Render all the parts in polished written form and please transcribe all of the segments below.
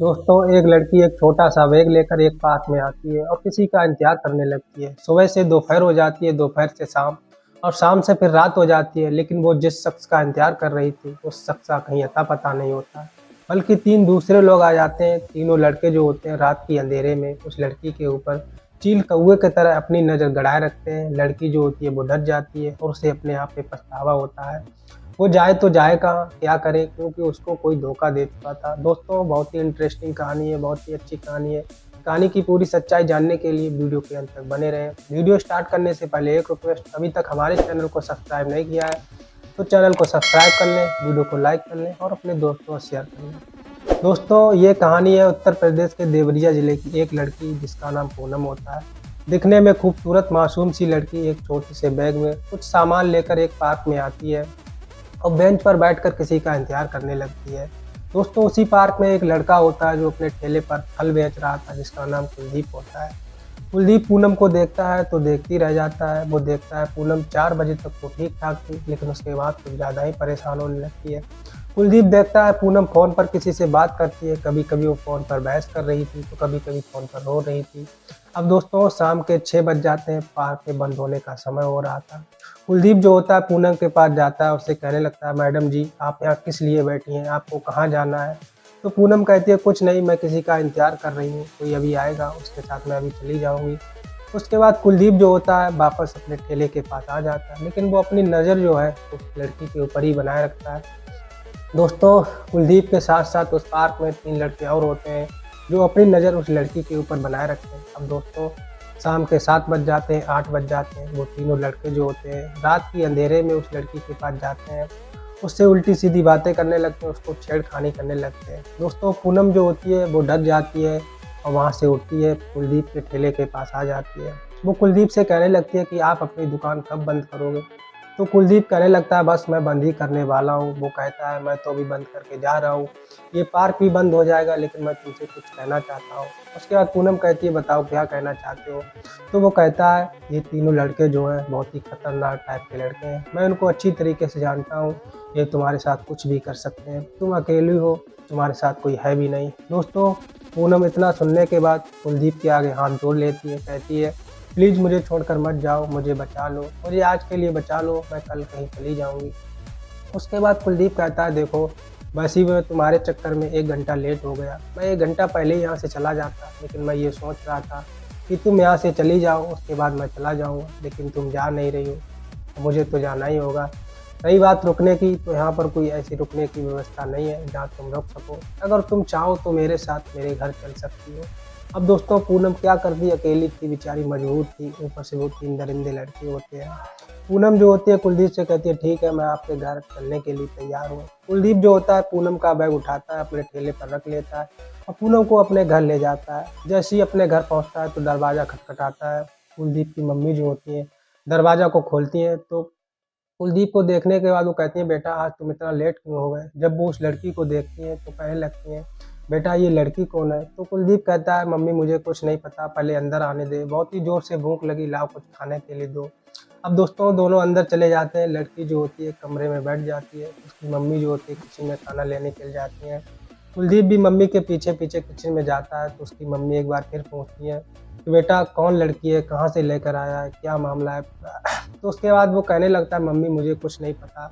दोस्तों, एक लड़की एक छोटा सा बैग लेकर एक पार्क में आती है और किसी का इंतजार करने लगती है। सुबह से दोपहर हो जाती है, दोपहर से शाम और शाम से फिर रात हो जाती है, लेकिन वो जिस शख्स का इंतजार कर रही थी उस शख्स का कहीं अता पता नहीं होता है। बल्कि तीन दूसरे लोग आ जाते हैं। तीनों लड़के जो होते हैं रात की अंधेरे में उस लड़की के ऊपर चील कौवे की तरह अपनी नज़र गड़ाए रखते हैं। लड़की जो होती है वो डर जाती है और उसे अपने आप पे पछतावा होता है। वो जाए तो जाए कहाँ, क्या करे, क्योंकि उसको कोई धोखा दे चुका था। दोस्तों, बहुत ही इंटरेस्टिंग कहानी है, बहुत ही अच्छी कहानी है। कहानी की पूरी सच्चाई जानने के लिए वीडियो के अंत तक बने रहें। वीडियो स्टार्ट करने से पहले एक रिक्वेस्ट, अभी तक हमारे चैनल को सब्सक्राइब नहीं किया है तो चैनल को सब्सक्राइब कर लें, वीडियो को लाइक कर लें और अपने दोस्तों से शेयर कर लें। दोस्तों, ये कहानी है उत्तर प्रदेश के देवरिया जिले की एक लड़की जिसका नाम पूनम होता है। दिखने में खूबसूरत मासूम सी लड़की एक छोटे से बैग में कुछ सामान लेकर एक पार्क में आती है और बेंच पर बैठकर किसी का इंतजार करने लगती है। दोस्तों, उसी पार्क में एक लड़का होता है जो अपने ठेले पर फल बेच रहा था, जिसका नाम कुलदीप होता है। कुलदीप पूनम को देखता है तो देखती रह जाता है। वो देखता है पूनम 4 बजे तक तो ठीक ठाक थी, लेकिन उसके बाद कुछ ज़्यादा ही परेशान होने लगती है। कुलदीप देखता है पूनम फ़ोन पर किसी से बात करती है। कभी कभी वो फ़ोन पर बहस कर रही थी तो कभी कभी फ़ोन पर रो रही थी। अब दोस्तों, शाम के 6 बज जाते हैं, पार्क के बंद होने का समय हो रहा था। कुलदीप जो होता है पूनम के पास जाता है, उससे कहने लगता है, मैडम जी आप यहाँ किस लिए बैठी हैं, आपको कहाँ जाना है? तो पूनम कहती है, कुछ नहीं, मैं किसी का इंतजार कर रही हूँ, कोई अभी आएगा, उसके साथ मैं अभी चली जाऊँगी। उसके बाद कुलदीप जो होता है वापस अपने ठेले के पास आ जाता है, लेकिन वो अपनी नज़र जो है उस लड़की के ऊपर ही बनाए रखता है। दोस्तों, कुलदीप के साथ साथ उस पार्क में 3 लड़के और होते हैं जो अपनी नज़र उस लड़की के ऊपर बनाए रखते हैं। अब दोस्तों, शाम के 7 बज जाते हैं, 8 बज जाते हैं। वो तीनों लड़के जो होते हैं रात की अंधेरे में उस लड़की के पास जाते हैं, उससे उल्टी सीधी बातें करने लगते हैं, उसको छेड़खानी करने लगते हैं। दोस्तों, पूनम जो होती है वो डर जाती है और वहाँ से उठती है, कुलदीप के ठेले के पास आ जाती है। वो कुलदीप से कहने लगती है कि आप अपनी दुकान कब बंद करोगे? तो कुलदीप कहने लगता है, बस मैं बंद ही करने वाला हूँ। वो कहता है, मैं तो अभी बंद करके जा रहा हूँ, ये पार्क भी बंद हो जाएगा, लेकिन मैं तुमसे कुछ कहना चाहता हूँ। उसके बाद पूनम कहती है, बताओ क्या कहना चाहते हो? तो वो कहता है, ये तीनों लड़के जो हैं बहुत ही खतरनाक टाइप के लड़के हैं, मैं उनको अच्छी तरीके से जानता हूँ, ये तुम्हारे साथ कुछ भी कर सकते हैं, तुम अकेली हो, तुम्हारे साथ कोई है भी नहीं। दोस्तों, पूनम इतना सुनने के बाद कुलदीप के आगे हाथ जोड़ लेती है, कहती है, प्लीज़ मुझे छोड़कर मत जाओ, मुझे बचा लो, मुझे आज के लिए बचा लो, मैं कल कहीं चली जाऊँगी। उसके बाद कुलदीप कहता है, देखो वैसे ही मैं तुम्हारे चक्कर में 1 घंटा लेट हो गया, मैं 1 घंटा पहले ही यहाँ से चला जाता, लेकिन मैं ये सोच रहा था कि तुम यहाँ से चली जाओ, उसके बाद मैं चला जाऊँगा, लेकिन तुम जा नहीं रही हो, मुझे तो जाना ही होगा। रही बात रुकने की, तो यहाँ पर कोई ऐसी रुकने की व्यवस्था नहीं है जहाँ तुम रुक सको। अगर तुम चाहो तो मेरे साथ मेरे घर चल सकती हो। अब दोस्तों, पूनम क्या करती, अकेली थी बेचारी, मजबूर थी, ऊपर से वो 3 दरिंदे लड़के होते हैं। पूनम जो होती है कुलदीप से कहती है, ठीक है, मैं आपके घर चलने के लिए तैयार हूँ। कुलदीप जो होता है पूनम का बैग उठाता है, अपने ठेले पर रख लेता है और पूनम को अपने घर ले जाता है। जैसे ही अपने घर पहुँचता है तो दरवाज़ा खटखटाता है। कुलदीप की मम्मी जो होती है दरवाज़ा को खोलती हैं, तो कुलदीप को देखने के बाद वो कहती हैं, बेटा आज तुम इतना लेट क्यों हो गए? जब वो उस लड़की को देखती हैं तो कहने लगती हैं, बेटा ये लड़की कौन है? तो कुलदीप कहता है, मम्मी मुझे कुछ नहीं पता, पहले अंदर आने दे, बहुत ही ज़ोर से भूख लगी, लाओ कुछ खाने के लिए दो। अब दोस्तों, दोनों अंदर चले जाते हैं। लड़की जो होती है कमरे में बैठ जाती है, उसकी मम्मी जो होती है किचन में खाना लेने के लिए जाती हैं। कुलदीप भी मम्मी के पीछे पीछे किचन में जाता है, तो उसकी मम्मी एक बार फिर पूछती है कि बेटा कौन लड़की है, कहाँ से लेकर आया है, क्या मामला है पूरा? तो उसके बाद वो कहने लगता है, मम्मी मुझे कुछ नहीं पता,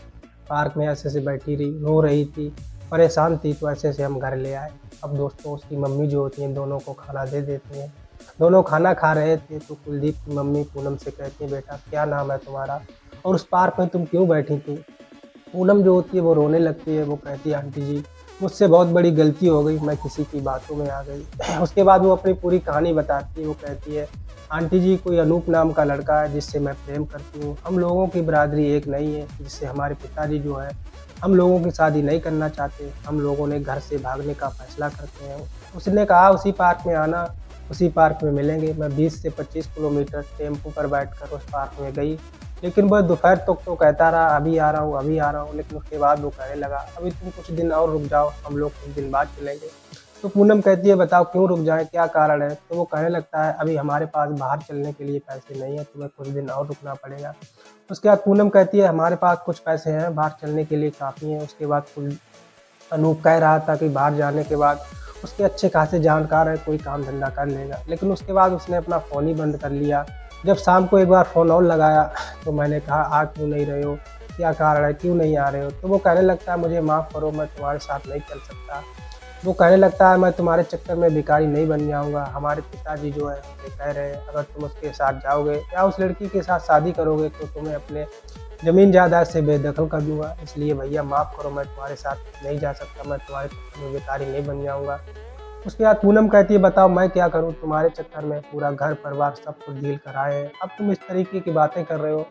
पार्क में ऐसे ऐसे बैठी रही, रो रही थी, परेशान थी, तो ऐसे ऐसे हम घर ले आए। अब दोस्तों, उसकी मम्मी जो होती हैं दोनों को खाना दे देती हैं। दोनों खाना खा रहे थे तो कुलदीप की मम्मी पूनम से कहती है, बेटा क्या नाम है तुम्हारा और उस पार्क में तुम क्यों बैठी थी? पूनम जो होती है वो रोने लगती है, वो कहती है, आंटी जी मुझसे बहुत बड़ी गलती हो गई, मैं किसी की बातों में आ गई। उसके बाद वो अपनी पूरी कहानी बताती है। वो कहती है, आंटी जी कोई अनूप नाम का लड़का है जिससे मैं प्रेम करती हूँ, हम लोगों की बरादरी एक नहीं है, जिससे हमारे पिताजी जो है हम लोगों की शादी नहीं करना चाहते, हम लोगों ने घर से भागने का फैसला करते हैं। उसने कहा उसी पार्क में आना, उसी पार्क में मिलेंगे। मैं 20 से 25 किलोमीटर टेम्पो पर बैठकर उस पार्क में गई, लेकिन वह दोपहर तक तो कहता रहा, अभी आ रहा हूँ, अभी आ रहा हूँ, लेकिन उसके बाद वो कहने लगा, अभी तुम कुछ दिन और रुक जाओ, हम लोग कुछ दिन बाद चलेंगे। तो पूनम कहती है, बताओ क्यों रुक जाएँ, क्या कारण है? तो वो कहने लगता है, अभी हमारे पास बाहर चलने के लिए पैसे नहीं है, तुम्हें कुछ दिन और रुकना पड़ेगा। उसके बाद पूनम कहती है, हमारे पास कुछ पैसे हैं, बाहर चलने के लिए काफ़ी हैं। उसके बाद अनूप कह रहा था कि बाहर जाने के बाद उसके अच्छे खासे जानकार है, कोई काम धंधा कर लेगा। लेकिन उसके बाद उसने अपना फ़ोन ही बंद कर लिया। जब शाम को एक बार फ़ोन और लगाया तो मैंने कहा आ क्यों नहीं रहे हो, क्या कारण है, क्यों नहीं आ रहे हो? तो वो कहने लगता है मुझे माफ़ करो, मैं तुम्हारे साथ नहीं चल सकता। वो कहने लगता है मैं तुम्हारे चक्कर में भिखारी नहीं बन जाऊँगा। हमारे पिताजी जो है हमसे कह रहे हैं अगर तुम उसके साथ जाओगे या उस लड़की के साथ शादी करोगे तो तुम्हें अपने ज़मीन जायदाद से बेदखल कर दूँगा। इसलिए भैया माफ़ करो, मैं तुम्हारे साथ नहीं जा सकता, मैं तुम्हारे चक्कर में भिखारी नहीं बन जाऊँगा। उसके बाद पूनम कहती है बताओ मैं क्या करूँ, तुम्हारे चक्कर में पूरा घर परिवार सब कुछ डील कराए हैं, अब तुम इस तरीके की बातें कर रहे हो।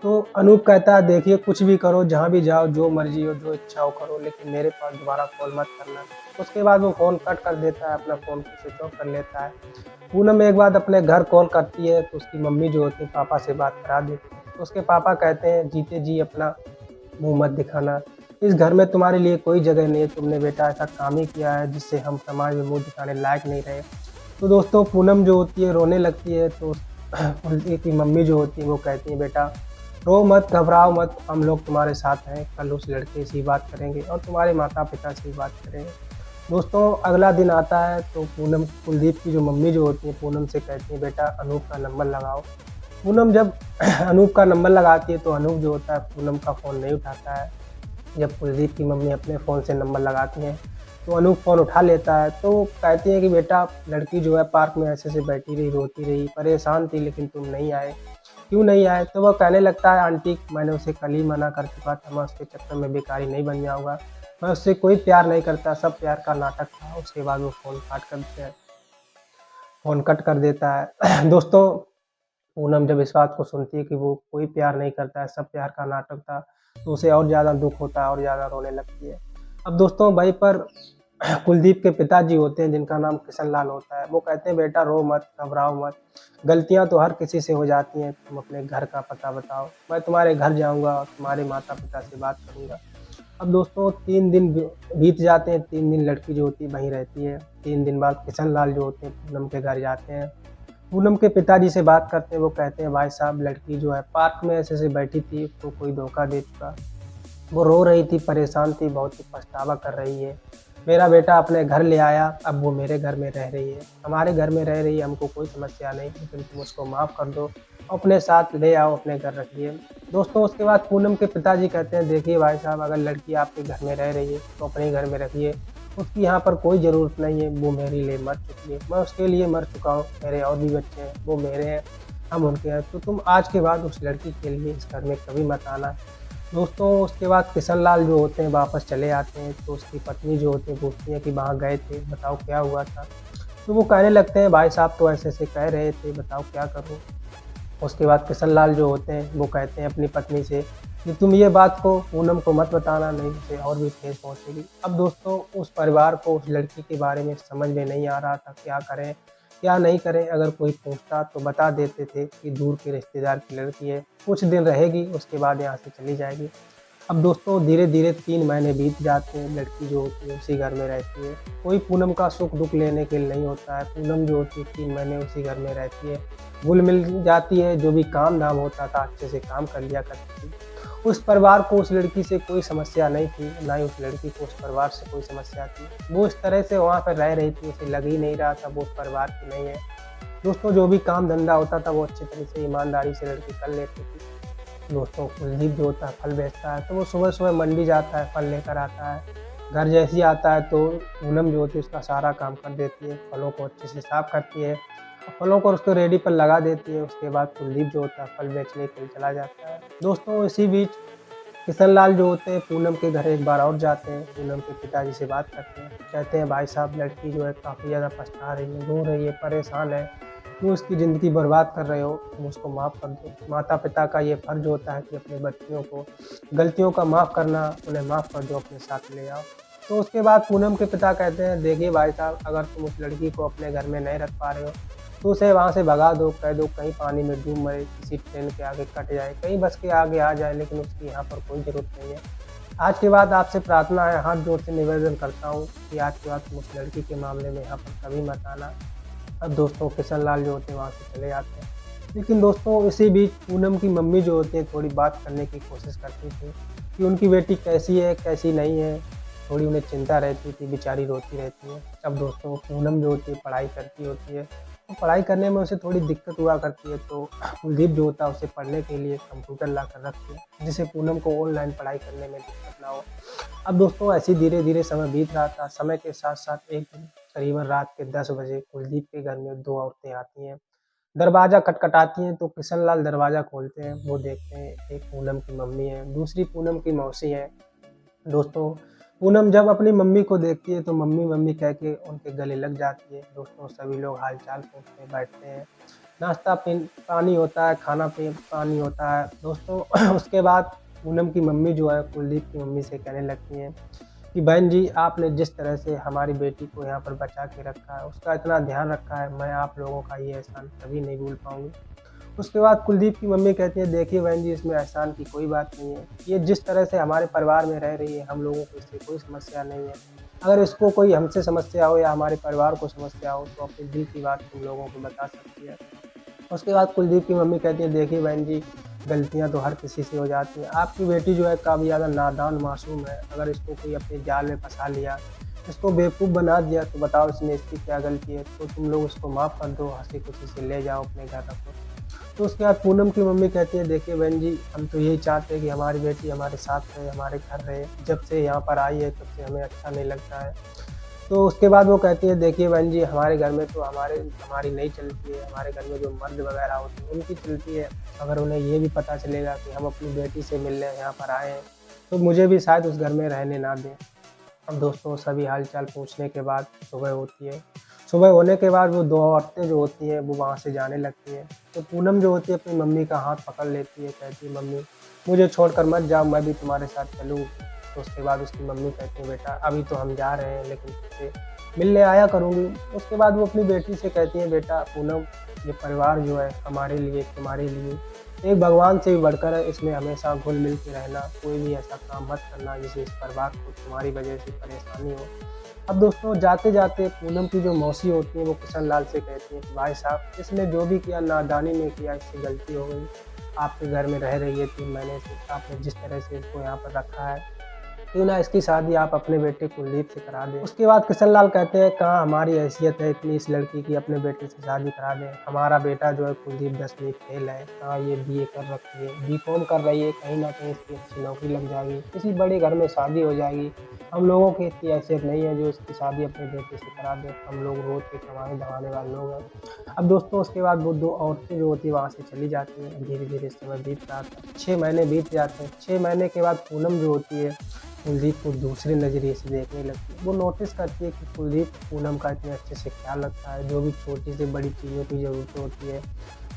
तो अनूप कहता है देखिए कुछ भी करो, जहाँ भी जाओ, जो मर्ज़ी हो, जो इच्छा हो करो, लेकिन मेरे पास दोबारा कॉल मत करना। उसके बाद वो फ़ोन कट कर देता है, अपना फ़ोन स्विच ऑफ कर लेता है। पूनम एक बार अपने घर कॉल करती है तो उसकी मम्मी जो होती है पापा से बात करा देती है। तो उसके पापा कहते हैं जीते जी अपना मुँह मत दिखाना। इस घर में तुम्हारे लिए कोई जगह नहीं है, तुमने बेटा ऐसा काम ही किया है जिससे हम समाज में मुँह दिखाने लायक नहीं रहे। तो दोस्तों पूनम जो होती है रोने लगती है तो उनकी की मम्मी जो होती है वो कहती है बेटा रो मत, घबराओ मत, हम लोग तुम्हारे साथ हैं। कल उस लड़के से ही बात करेंगे और तुम्हारे माता-पिता से ही बात करेंगे। दोस्तों अगला दिन आता है तो पूनम कुलदीप की जो मम्मी जो होती है पूनम से कहती है बेटा अनूप का नंबर लगाओ। पूनम जब अनूप का नंबर लगाती है तो अनूप जो होता है पूनम का फ़ोन नहीं उठाता है। जब कुलदीप की मम्मी अपने फ़ोन से नंबर लगाती हैं तो अनूप फ़ोन उठा लेता है। तो कहती है कि बेटा लड़की जो है पार्क में ऐसे-ऐसे बैठी रही, रोती रही, परेशान थी लेकिन तुम नहीं आए, क्यों नहीं आए? तो वो कहने लगता है आंटी मैंने उसे कल ही मना कर चुका था, मैं उसके चक्कर में भिखारी नहीं बन जाऊँगा। मैं उससे कोई प्यार नहीं करता, सब प्यार का नाटक था। उसके बाद वो फ़ोन कट कर देता है। दोस्तों पूनम जब इस बात को सुनती है कि वो कोई प्यार नहीं करता है, सब प्यार का नाटक था, तो उसे और ज़्यादा दुःख होता है और ज़्यादा रोने लगती है। अब दोस्तों वहीं पर कुलदीप के पिताजी होते हैं जिनका नाम किशन लाल होता है, वो कहते हैं बेटा रो मत, घबराओ मत, गलतियाँ तो हर किसी से हो जाती हैं, तुम अपने घर का पता बताओ, मैं तुम्हारे घर जाऊँगा और तुम्हारे माता-पिता से बात करूँगा। अब दोस्तों 3 दिन बीत जाते हैं, 3 दिन लड़की जो होती है वहीं रहती है। 3 दिन बाद किशन लाल जो होते हैं पूनम के घर जाते हैं। पूनम के पिताजी से बात करते हैं, वो कहते हैं भाई साहब लड़की जो है पार्क में ऐसे-ऐसे बैठी थी, उसको कोई धोखा दे चुका। वो रो रही थी, परेशान थी, बहुत ही पछतावा कर रही है। मेरा बेटा अपने घर ले आया, अब वो मेरे घर में रह रही है। हमारे घर में रह रही है, हमको कोई समस्या नहीं, लेकिन तुम उसको माफ़ कर दो, अपने साथ ले आओ, अपने घर रखिए। दोस्तों उसके बाद पूनम के पिताजी कहते हैं देखिए भाई साहब अगर लड़की आपके घर में रह रही है, तो अपने घर में रखिए। उसकी यहाँ पर कोई ज़रूरत नहीं है, वो मेरे लिए मर चुकी है, मैं उसके लिए मर चुका हूँ, मेरे और भी बच्चे हैं, वो मेरे हैं, हम उनके हैं, तो तुम आज के बाद उस लड़की के लिए इस घर में कभी मत आना। दोस्तों उसके बाद किशन लाल जो होते हैं वापस चले आते हैं, तो उसकी पत्नी जो होती है पूछती है कि वहाँ गए थे, बताओ क्या हुआ था? तो वो कहने लगते हैं भाई साहब तो ऐसे-ऐसे कह रहे थे, बताओ क्या करूँ? उसके बाद किशन लाल जो होते हैं वो कहते हैं अपनी पत्नी से कि तुम ये बात को पूनम को मत बताना, नहीं उसे और भी ठेस पहुँचेगी। अब दोस्तों उस परिवार को उस लड़की के बारे में समझ में नहीं आ रहा था क्या करें, क्या नहीं करें? अगर कोई पूछता तो बता देते थे कि दूर के रिश्तेदार की लड़की है, कुछ दिन रहेगी उसके बाद यहाँ से चली जाएगी। अब दोस्तों धीरे-धीरे 3 महीने बीत जाते हैं, लड़की जो होती है उसी घर में रहती है। कोई पूनम का सुख-दुःख लेने के लिए नहीं होता है, पूनम जो होती है 3 महीने उसी घर में रहती है, घुल-मिल जाती है, जो भी काम-धाम होता था अच्छे से काम कर लिया करती थी। उस परिवार को उस लड़की से कोई समस्या नहीं थी, ना ही उस लड़की को उस परिवार से कोई समस्या थी। वो इस तरह से वहाँ पर रह रही थी, उसे लग ही नहीं रहा था वो उस परिवार की नहीं है। दोस्तों जो भी काम-धंधा होता था वो अच्छी तरह से ईमानदारी से लड़की कर लेती थी। दोस्तों कुलदीप जो होता है फल बेचता है, तो वो सुबह-सुबह मंडी जाता है, फल लेकर आता है। घर जैसे ही आता है तो पूनम जो होती है उसका सारा काम कर देती है, फलों को अच्छे से साफ करती है, फलों को उसको रेडी पर लगा देती है। उसके बाद कुलदीप जो होता है फल बेचने के लिए चला जाता है। दोस्तों इसी बीच किशन लाल जो होते हैं पूनम के घर एक बार और जाते हैं, पूनम के पिताजी से बात करते हैं, कहते हैं भाई साहब लड़की जो है काफ़ी ज़्यादा पछता रही है, रो रही है, परेशान है, क्यों उसकी ज़िंदगी बर्बाद कर रहे हो, तुम उसको माफ़ कर दो। माता-पिता का ये फ़र्ज़ होता है कि अपने बच्चियों को गलतियों का माफ़ करना, उन्हें माफ़ कर दो, अपने साथ ले आओ। तो उसके बाद पूनम के पिता कहते हैं देखिए भाई साहब अगर तुम उस लड़की को अपने घर में नहीं रख पा रहे हो, तो उसे वहाँ से भगा दो, कह दो कहीं पानी में डूब मरे, किसी ट्रेन के आगे कट जाए, कहीं बस के आगे आ जाए, लेकिन उसकी यहाँ पर कोई ज़रूरत नहीं है। आज के बाद आपसे प्रार्थना है, हाथ जोड़ के निवेदन करता हूँ कि आज के बाद तुम उस लड़की के मामले में यहाँ पर कभी मत आना। अब दोस्तों किशन लाल जो होते हैं वहाँ से चले जाते हैं। लेकिन दोस्तों इसी बीच पूनम की मम्मी जो होती हैं थोड़ी बात करने की कोशिश करती थी कि उनकी बेटी कैसी है, कैसी नहीं है। थोड़ी उन्हें चिंता रहती थी, बेचारी रोती रहती है। अब दोस्तों पूनम जो होती है पढ़ाई करती होती है, तो पढ़ाई करने में उसे थोड़ी दिक्कत हुआ करती है, तो कुलदीप जो होता है उसे पढ़ने के लिए कंप्यूटर ला कर रख दिया, जिससे पूनम को ऑनलाइन पढ़ाई करने में दिक्कत ना हो। अब दोस्तों ऐसे ही धीरे-धीरे समय बीत रहा था। समय के साथ-साथ एक दिन करीबन रात के 10 बजे कुलदीप के घर में 2 औरतें आती हैं। दरवाज़ा खटखटाती हैं तो किशन लाल दरवाज़ा खोलते हैं। वो देखते हैं एक पूनम की मम्मी है, दूसरी पूनम की मौसी है। दोस्तों पूनम जब अपनी मम्मी को देखती है तो मम्मी मम्मी कह के उनके गले लग जाती है। दोस्तों सभी लोग हाल-चाल पूछते हैं, बैठते हैं। नाश्ता पानी होता है, खाना पानी होता है। दोस्तों उसके बाद पूनम की मम्मी जो है कुलदीप की मम्मी से कहने लगती हैं कि बहन जी आपने जिस तरह से हमारी बेटी को यहाँ पर बचा के रखा है, उसका इतना ध्यान रखा है, मैं आप लोगों का ये एहसान कभी नहीं भूल पाऊँगी। उसके बाद कुलदीप की मम्मी कहती है देखिए बहन जी इसमें एहसान की कोई बात नहीं है। ये जिस तरह से हमारे परिवार में रह रही है हम लोगों को इससे कोई समस्या नहीं है। अगर इसको कोई हमसे समस्या हो या हमारे परिवार को समस्या हो तो अपने दिल की बात तुम लोगों को बता सकती है। उसके बाद कुलदीप की मम्मी कहती है देखिए बहन जी गलतियाँ तो हर किसी से हो जाती हैं। आपकी बेटी जो है काफ़ी ज़्यादा नादान मासूम है। अगर इसको कोई अपने जाल में फँसा लिया, इसको बेवकूफ़ बना दिया तो बताओ इसमें इसकी क्या गलती है? तो तुम लोग उसको माफ़ कर दो, हँसी-खुशी से ले जाओ अपने घर रखो। तो उसके बाद पूनम की मम्मी कहती है देखिए बहन जी हम तो यही चाहते हैं कि हमारी बेटी हमारे साथ रहे, हमारे घर रहे। जब से यहाँ पर आई है तब से हमें अच्छा नहीं लगता है। तो उसके बाद वो कहती है देखिए बहन जी हमारे घर में तो हमारी नहीं चलती है, हमारे घर में जो मर्द वगैरह होते हैं उनकी चलती है। अगर उन्हें ये भी पता चलेगा कि हम अपनी बेटी से मिलने यहाँ पर आए हैं, तो मुझे भी शायद उस घर में रहने ना दें। अब दोस्तों सभी हाल-चाल पूछने के बाद सुबह होती है। सुबह होने के बाद वो 2 औरतें जो होती हैं वो वहाँ से जाने लगती हैं। तो पूनम जो होती है अपनी मम्मी का हाथ पकड़ लेती है, कहती है मम्मी मुझे छोड़कर मत जाओ, मैं भी तुम्हारे साथ चलूँ। तो उसके बाद उसकी मम्मी कहती है बेटा अभी तो हम जा रहे हैं लेकिन तुझसे मिलने आया करूँगी। उसके बाद वो अपनी बेटी से कहती है बेटा पूनम ये परिवार जो है हमारे लिए, तुम्हारे लिए एक भगवान से भी बढ़कर है, इसमें हमेशा घुल-मिल के रहना, कोई भी ऐसा काम मत करना जिससे इस परिवार को तुम्हारी वजह से परेशानी हो। अब दोस्तों जाते-जाते पूनम की जो मौसी होती हैं वो किशन लाल से कहती हैं कि भाई साहब इसने जो भी किया नादानी में किया, इससे गलती हो गई। आपके घर में रह रही है 3 महीने से, आपने जिस तरह से इसको यहाँ पर रखा है, क्यों ना इसकी शादी आप अपने बेटे कुलदीप से करा दें। उसके बाद किशन लाल कहते हैं कहाँ हमारी हैसियत है इतनी इस लड़की की अपने बेटे से शादी करा दें। हमारा बेटा जो है कुलदीप 10वीं फेल है, कहाँ ये बीए कर रखी है, बीकॉम कर रही है, कहीं ना कहीं इसकी अच्छी नौकरी लग जाएगी, किसी बड़े घर में शादी हो जाएगी। हम लोगों की इतनी हैसियत नहीं है जो इसकी शादी अपने बेटे से करा दें। हम लोग रोज के कमाने धमाने वाले लोग हैं। अब दोस्तों उसके बाद वो 2 औरतें जो होती है वहाँ से चली जाती हैं। धीरे-धीरे समय बीत रहा था, 6 महीने बीत जाते हैं। 6 महीने के बाद पूनम जो होती है कुलदीप को दूसरे नज़रिए से देखने लगती है। वो नोटिस करती है कि कुलदीप पूनम का इतने अच्छे से ख्याल रखता है, जो भी छोटी से बड़ी चीज़ों की ज़रूरत होती है,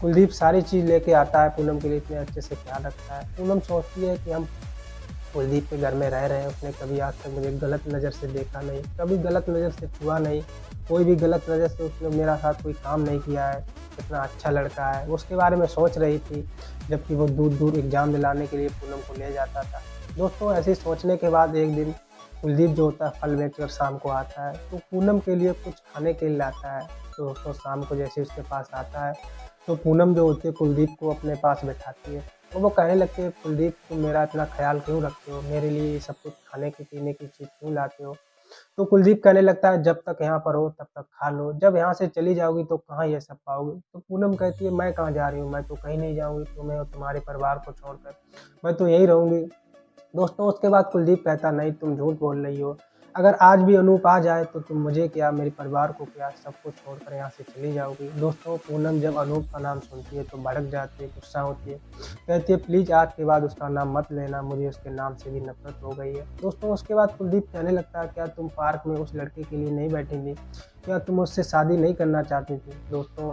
कुलदीप सारी चीज़ लेके आता है पूनम के लिए, इतने अच्छे से ख्याल रखता है। पूनम सोचती है कि हम कुलदीप के घर में रह रहे हैं, उसने कभी आज तक मुझे गलत नज़र से देखा नहीं, कभी गलत नज़र से छुआ नहीं, कोई भी गलत नज़र से उसने मेरा साथ कोई काम नहीं किया है, कितना अच्छा लड़का है। वो उसके बारे में सोच रही थी, जबकि वो दूर-दूर एग्ज़ाम दिलाने के लिए पूनम को ले जाता था। दोस्तों ऐसे ही सोचने के बाद एक दिन कुलदीप जो होता है फल बेचकर शाम को आता है, तो पूनम के लिए कुछ खाने के लिए लाता है। तो दोस्तों शाम को जैसे उसके पास आता है, तो पूनम जो होती है कुलदीप को अपने पास बैठाती है। तो वो कहने लगती है कुलदीप तुम मेरा इतना ख़्याल क्यों रखते हो? मेरे लिए ये सब कुछ खाने की पीने की चीज़ क्यों लाते हो? तो कुलदीप कहने लगता है जब तक यहाँ पर हो तब तक खा लो, जब यहाँ से चली जाओगी तो कहाँ ये सब पाओगी? तो पूनम कहती है मैं कहाँ जा रही हूँ? मैं तो कहीं नहीं जाऊँगी तुम्हें और तुम्हारे परिवार को छोड़कर, मैं तो यहीं रहूँगी। दोस्तों उसके बाद कुलदीप कहता नहीं तुम झूठ बोल रही हो, अगर आज भी अनूप आ जाए तो तुम मुझे क्या मेरे परिवार को क्या सबको छोड़कर यहाँ से चली जाओगी। दोस्तों पूनम जब अनूप का नाम सुनती है तो भड़क जाती है, गुस्सा होती है, कहती है प्लीज़ आज के बाद उसका नाम मत लेना, मुझे उसके नाम से भी नफरत हो गई है। दोस्तों उसके बाद कुलदीप कहने लगता है क्या तुम पार्क में उस लड़के के लिए नहीं बैठी थी, क्या तुम उससे शादी नहीं करना चाहती थी। दोस्तों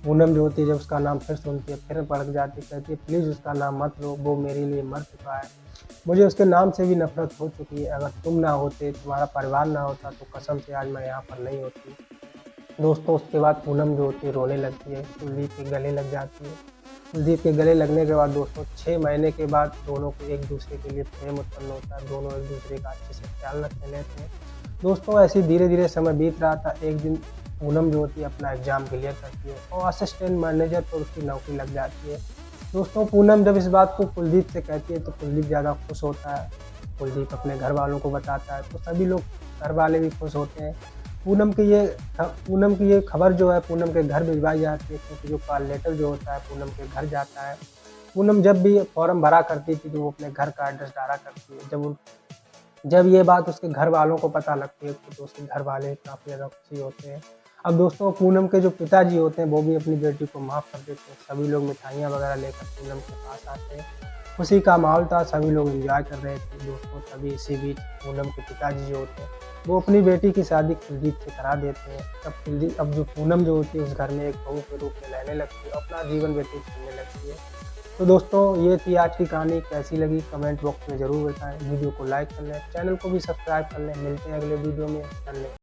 पूनम जो होती है जब उसका नाम फिर सुनती है फिर भड़क जाती है, कहती है प्लीज़ उसका नाम मत लो, वो मेरे लिए मर चुका है, मुझे उसके नाम से भी नफ़रत हो चुकी है, अगर तुम ना होते, तुम्हारा परिवार ना होता तो कसम से आज मैं यहाँ पर नहीं होती। दोस्तों उसके बाद पूनम जो होती है रोने लगती है, कुलदीप के गले लग जाती है। कुलदीप के गले लगने के बाद दोस्तों 6 महीने के बाद दोनों को एक दूसरे के लिए प्रेम उत्पन्न होता है, दोनों एक दूसरे का अच्छे से ख्याल रखने लगते हैं। दोस्तों ऐसे ही धीरे-धीरे समय बीत रहा था, एक दिन पूनम जो होती है अपना एग्ज़ाम क्लियर करती है और असिस्टेंट मैनेजर पर उसकी नौकरी लग जाती है। दोस्तों पूनम जब इस बात को कुलदीप से कहती है तो कुलदीप ज़्यादा खुश होता है। कुलदीप अपने घर वालों को बताता है, तो सभी लोग घर वाले भी खुश होते हैं। पूनम की ये खबर जो है पूनम के घर भिजवाई जाती है, क्योंकि जो कॉल लेटर जो होता है पूनम के घर जाता है। पूनम जब भी फॉर्म भरा करती थी तो वो अपने घर का एड्रेस डाला करती है। जब ये बात उसके घर वालों को पता लगती है तो उसके घर वाले काफ़ी ज़्यादा खुशी होते हैं। अब दोस्तों पूनम के जो पिताजी होते हैं वो भी अपनी बेटी को माफ़ कर देते हैं। सभी लोग मिठाइयाँ वगैरह लेकर पूनम के पास आते हैं। खुशी का माहौल था, सभी लोग एंजॉय कर रहे थे दोस्तों। तभी इसी बीच पूनम के पिताजी जो होते हैं वो अपनी बेटी की शादी कुलदीप से करा देते हैं। अब जो पूनम जो होती है उस घर में एक बहू के रूप में रहने लगती है, अपना जीवन व्यतीत करने लगती है। तो दोस्तों ये थी आज की कहानी, कैसी लगी कमेंट बॉक्स में ज़रूर बताएं। वीडियो को लाइक कर लें, चैनल को भी सब्सक्राइब कर लें। मिलते हैं अगले वीडियो में। धन्यवाद।